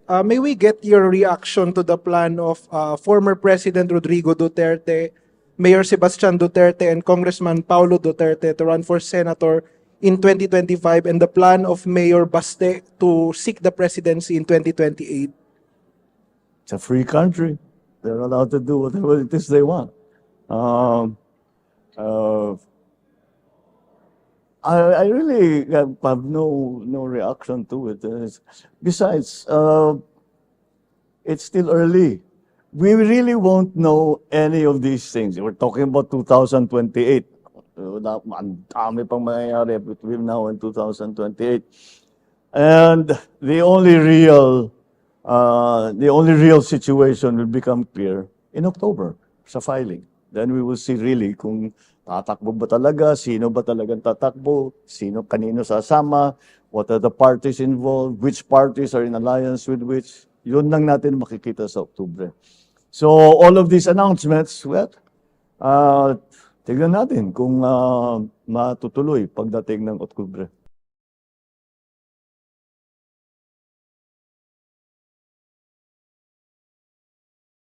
May we get your reaction to the plan of former President Rodrigo Duterte, Mayor Sebastian Duterte, and Congressman Paulo Duterte to run for senator in 2025 and the plan of Mayor Baste to seek the presidency in 2028? It's a free country. They're allowed to do whatever it is they want. I really have no reaction to it. Besides, it's still early. We really won't know any of these things. We're talking about 2028. Ang dami pang mangyayari between now and 2028. And the only real situation will become clear in October sa filing. Then we will see really kung tatakbo ba talaga, sino ba talagang tatakbo, kanino sasama, what are the parties involved, which parties are in alliance with which. Yun lang natin makikita sa October. So all of these announcements, well, tignan natin kung matutuloy pagdating ng October.